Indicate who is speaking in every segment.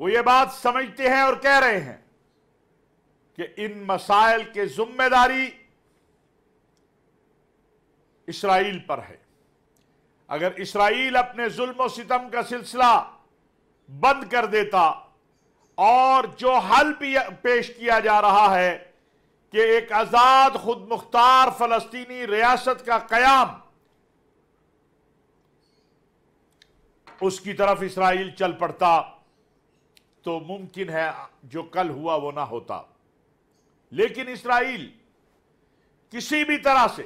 Speaker 1: وہ یہ بات سمجھتے ہیں اور کہہ رہے ہیں کہ ان مسائل کے ذمہ داری اسرائیل پر ہے۔ اگر اسرائیل اپنے ظلم و ستم کا سلسلہ بند کر دیتا اور جو حل پیش کیا جا رہا ہے کہ ایک آزاد خود مختار فلسطینی ریاست کا قیام، اس کی طرف اسرائیل چل پڑتا، تو ممکن ہے جو کل ہوا وہ نہ ہوتا۔ لیکن اسرائیل کسی بھی طرح سے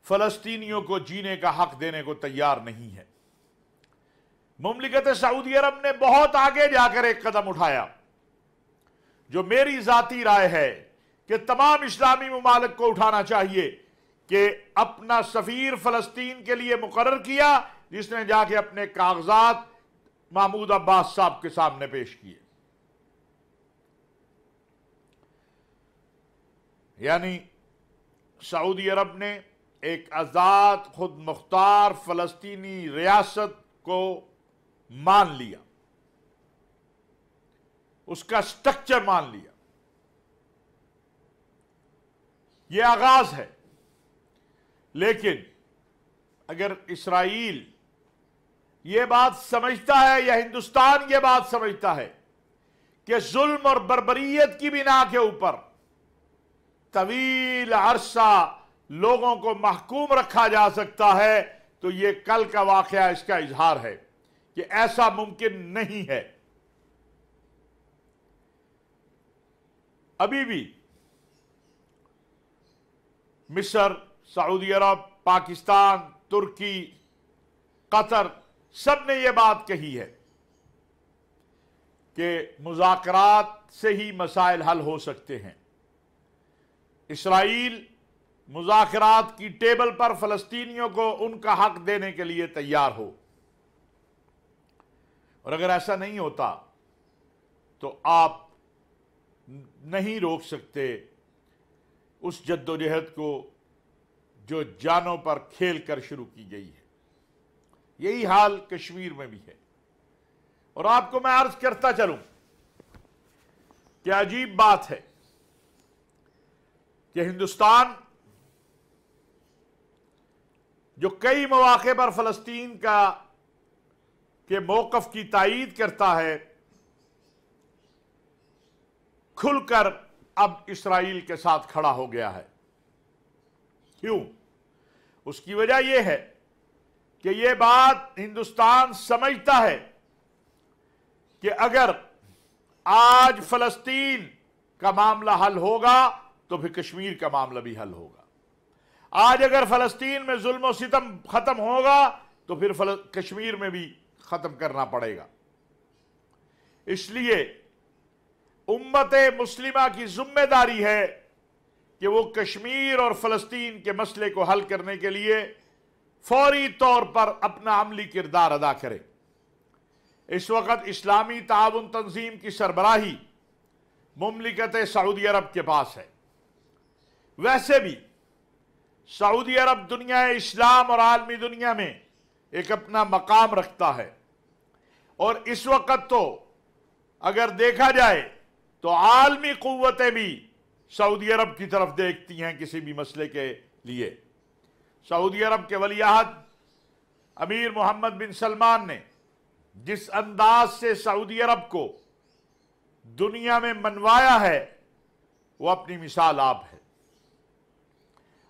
Speaker 1: فلسطینیوں کو جینے کا حق دینے کو تیار نہیں ہے۔ مملکت سعودی عرب نے بہت آگے جا کر ایک قدم اٹھایا، جو میری ذاتی رائے ہے کہ تمام اسلامی ممالک کو اٹھانا چاہیے، کہ اپنا سفیر فلسطین کے لیے مقرر کیا، جس نے جا کے اپنے کاغذات محمود عباس صاحب کے سامنے پیش کیے۔ یعنی سعودی عرب نے ایک آزاد خود مختار فلسطینی ریاست کو مان لیا، اس کا سٹرکچر مان لیا۔ یہ آغاز ہے، لیکن اگر اسرائیل یہ بات سمجھتا ہے یا ہندوستان یہ بات سمجھتا ہے کہ ظلم اور بربریت کی بنا کے اوپر طویل عرصہ لوگوں کو محکوم رکھا جا سکتا ہے، تو یہ کل کا واقعہ اس کا اظہار ہے کہ ایسا ممکن نہیں ہے۔ ابھی بھی مصر، سعودی عرب، پاکستان، ترکی، قطر سب نے یہ بات کہی ہے کہ مذاکرات سے ہی مسائل حل ہو سکتے ہیں۔ اسرائیل مذاکرات کی ٹیبل پر فلسطینیوں کو ان کا حق دینے کے لیے تیار ہو، اور اگر ایسا نہیں ہوتا تو آپ نہیں روک سکتے اس جدوجہد کو جو جانوں پر کھیل کر شروع کی گئی ہے۔ یہی حال کشمیر میں بھی ہے۔ اور آپ کو میں عرض کرتا چلوں کہ عجیب بات ہے کہ ہندوستان جو کئی مواقع پر فلسطین کے موقف کی تائید کرتا ہے، کھل کر اب اسرائیل کے ساتھ کھڑا ہو گیا ہے۔ کیوں؟ اس کی وجہ یہ ہے کہ یہ بات ہندوستان سمجھتا ہے کہ اگر آج فلسطین کا معاملہ حل ہوگا تو پھر کشمیر کا معاملہ بھی حل ہوگا۔ آج اگر فلسطین میں ظلم و ستم ختم ہوگا تو پھر کشمیر میں بھی ختم کرنا پڑے گا۔ اس لیے امت مسلمہ کی ذمہ داری ہے کہ وہ کشمیر اور فلسطین کے مسئلے کو حل کرنے کے لیے فوری طور پر اپنا عملی کردار ادا کرے۔ اس وقت اسلامی تعاون تنظیم کی سربراہی مملکت سعودی عرب کے پاس ہے۔ ویسے بھی سعودی عرب دنیا اسلام اور عالمی دنیا میں ایک اپنا مقام رکھتا ہے، اور اس وقت تو اگر دیکھا جائے تو عالمی قوتیں بھی سعودی عرب کی طرف دیکھتی ہیں کسی بھی مسئلے کے لیے۔ سعودی عرب کے ولی عہد امیر محمد بن سلمان نے جس انداز سے سعودی عرب کو دنیا میں منوایا ہے، وہ اپنی مثال آپ ہے۔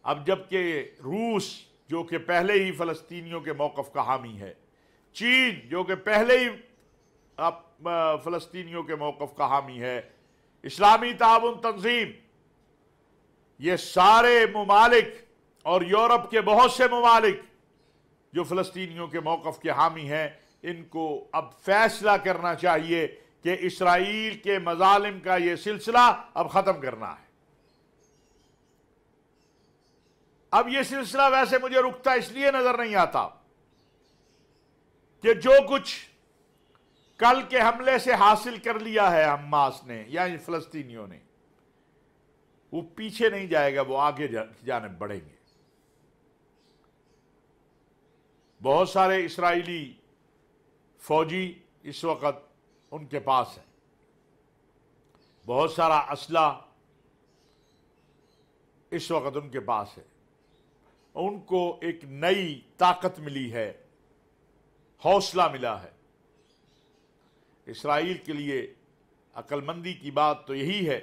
Speaker 1: اب جبکہ روس جو کہ پہلے ہی فلسطینیوں کے موقف کا حامی ہے، چین جو کہ پہلے ہی فلسطینیوں کے موقف کا حامی ہے، اسلامی تعاون تنظیم، یہ سارے ممالک اور یورپ کے بہت سے ممالک جو فلسطینیوں کے موقف کے حامی ہیں، ان کو اب فیصلہ کرنا چاہیے کہ اسرائیل کے مظالم کا یہ سلسلہ اب ختم کرنا ہے۔ اب یہ سلسلہ ویسے مجھے رکتا اس لیے نظر نہیں آتا کہ جو کچھ کل کے حملے سے حاصل کر لیا ہے حماس نے یا فلسطینیوں نے، وہ پیچھے نہیں جائے گا، وہ آگے جانب بڑھیں گے۔ بہت سارے اسرائیلی فوجی اس وقت ان کے پاس ہے، بہت سارا اسلحہ اس وقت ان کے پاس ہے، ان کو ایک نئی طاقت ملی ہے، حوصلہ ملا ہے۔ اسرائیل کے لیے عقل مندی کی بات تو یہی ہے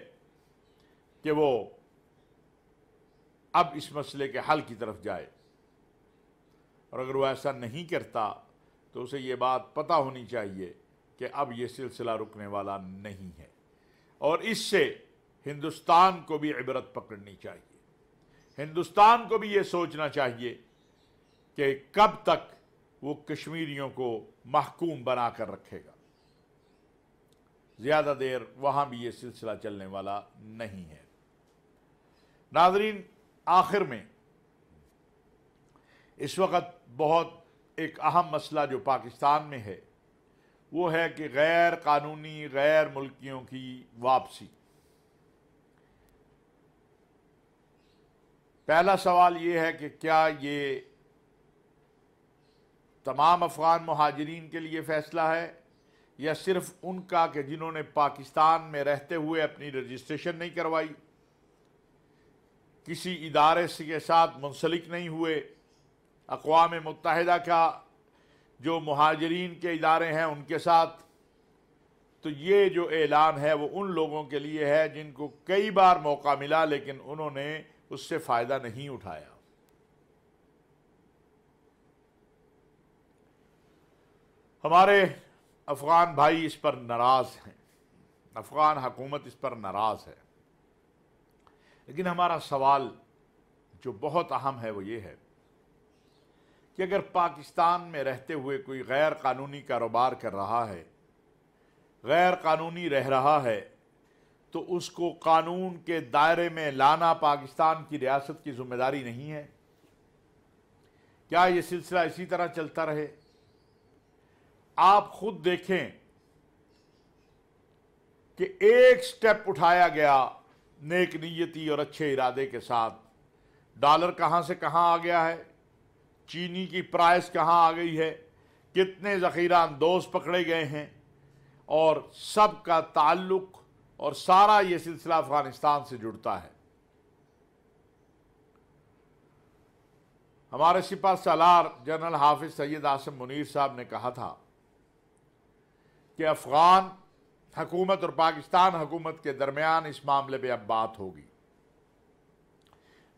Speaker 1: کہ وہ اب اس مسئلے کے حل کی طرف جائے، اور اگر وہ ایسا نہیں کرتا تو اسے یہ بات پتہ ہونی چاہیے کہ اب یہ سلسلہ رکنے والا نہیں ہے، اور اس سے ہندوستان کو بھی عبرت پکڑنی چاہیے۔ ہندوستان کو بھی یہ سوچنا چاہیے کہ کب تک وہ کشمیریوں کو محکوم بنا کر رکھے گا۔ زیادہ دیر وہاں بھی یہ سلسلہ چلنے والا نہیں ہے۔ ناظرین، آخر میں اس وقت بہت ایک اہم مسئلہ جو پاکستان میں ہے وہ ہے کہ غیر قانونی غیر ملکیوں کی واپسی۔ پہلا سوال یہ ہے کہ کیا یہ تمام افغان مہاجرین کے لیے فیصلہ ہے یا صرف ان کا کہ جنہوں نے پاکستان میں رہتے ہوئے اپنی رجسٹریشن نہیں کروائی، کسی ادارے کے ساتھ منسلک نہیں ہوئے، اقوام متحدہ کا جو مہاجرین کے ادارے ہیں ان کے ساتھ؟ تو یہ جو اعلان ہے وہ ان لوگوں کے لیے ہے جن کو کئی بار موقع ملا لیکن انہوں نے اس سے فائدہ نہیں اٹھایا۔ ہمارے افغان بھائی اس پر ناراض ہیں، افغان حکومت اس پر ناراض ہے، لیکن ہمارا سوال جو بہت اہم ہے وہ یہ ہے کہ اگر پاکستان میں رہتے ہوئے کوئی غیر قانونی کاروبار کر رہا ہے، غیر قانونی رہ رہا ہے، تو اس کو قانون کے دائرے میں لانا پاکستان کی ریاست کی ذمہ داری نہیں ہے؟ کیا یہ سلسلہ اسی طرح چلتا رہے؟ آپ خود دیکھیں کہ ایک سٹیپ اٹھایا گیا نیک نیتی اور اچھے ارادے کے ساتھ، ڈالر کہاں سے کہاں آ گیا ہے، چینی کی پرائس کہاں آ گئی ہے، کتنے ذخیرہ اندوز پکڑے گئے ہیں، اور سب کا تعلق اور سارا یہ سلسلہ افغانستان سے جڑتا ہے۔ ہمارے سپہ سالار جنرل حافظ سید عاصم منیر صاحب نے کہا تھا کہ افغان حکومت اور پاکستان حکومت کے درمیان اس معاملے پہ اب بات ہوگی،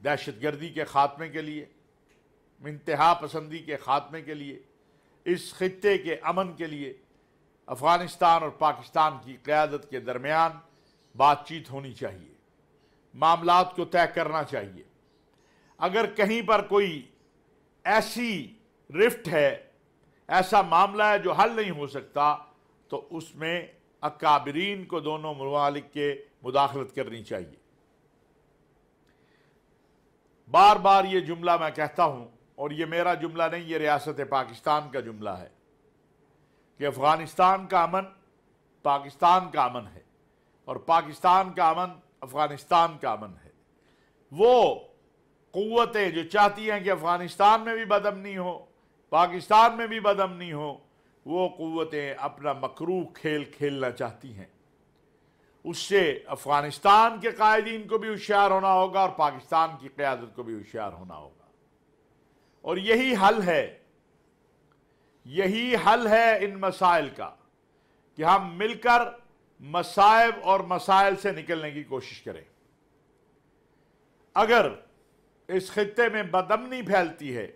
Speaker 1: دہشت گردی کے خاتمے کے لیے، انتہا پسندی کے خاتمے کے لیے، اس خطے کے امن کے لیے افغانستان اور پاکستان کی قیادت کے درمیان بات چیت ہونی چاہیے، معاملات کو طے کرنا چاہیے۔ اگر کہیں پر کوئی ایسی رفٹ ہے، ایسا معاملہ ہے جو حل نہیں ہو سکتا، تو اس میں اکابرین کو دونوں ممالک کے مداخلت کرنی چاہیے۔ بار بار یہ جملہ میں کہتا ہوں، اور یہ میرا جملہ نہیں، یہ ریاست پاکستان کا جملہ ہے کہ افغانستان کا امن پاکستان کا امن ہے، اور پاکستان کا امن افغانستان کا امن ہے۔ وہ قوتیں جو چاہتی ہیں کہ افغانستان میں بھی بدامنی ہو، پاکستان میں بھی بدامنی ہو، وہ قوتیں اپنا مکروہ کھیل کھیلنا چاہتی ہیں۔ اس سے افغانستان کے قائدین کو بھی ہوشیار ہونا ہوگا اور پاکستان کی قیادت کو بھی ہوشیار ہونا ہوگا، اور یہی حل ہے ان مسائل کا کہ ہم مل کر مصائب اور مسائل سے نکلنے کی کوشش کریں۔ اگر اس خطے میں بدامنی پھیلتی ہے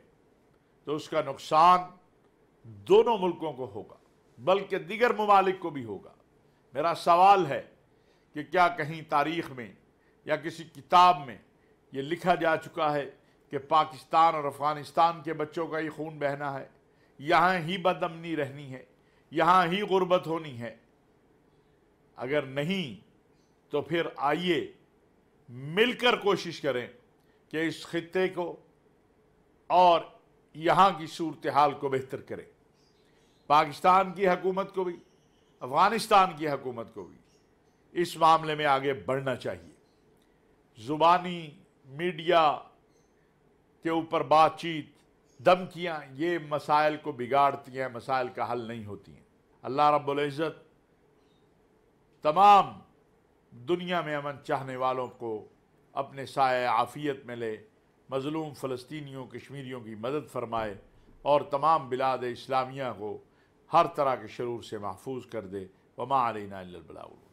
Speaker 1: تو اس کا نقصان دونوں ملکوں کو ہوگا، بلکہ دیگر ممالک کو بھی ہوگا۔ میرا سوال ہے کہ کیا کہیں تاریخ میں یا کسی کتاب میں یہ لکھا جا چکا ہے کہ پاکستان اور افغانستان کے بچوں کا ہی خون بہنا ہے، یہاں ہی بدامنی رہنی ہے، یہاں ہی غربت ہونی ہے؟ اگر نہیں تو پھر آئیے مل کر کوشش کریں کہ اس خطے کو اور یہاں کی صورتحال کو بہتر کریں۔ پاکستان کی حکومت کو بھی، افغانستان کی حکومت کو بھی اس معاملے میں آگے بڑھنا چاہیے۔ زبانی میڈیا کے اوپر بات چیت دھمکیاں یہ مسائل کو بگاڑتی ہیں، مسائل کا حل نہیں ہوتی ہیں۔ اللہ رب العزت تمام دنیا میں امن چاہنے والوں کو اپنے سائے عافیت میں لے، مظلوم فلسطینیوں کشمیریوں کی مدد فرمائے، اور تمام بلاد اسلامیہ کو ہر طرح کے شرور سے محفوظ کر دے۔ وما علینا الا البلاغ۔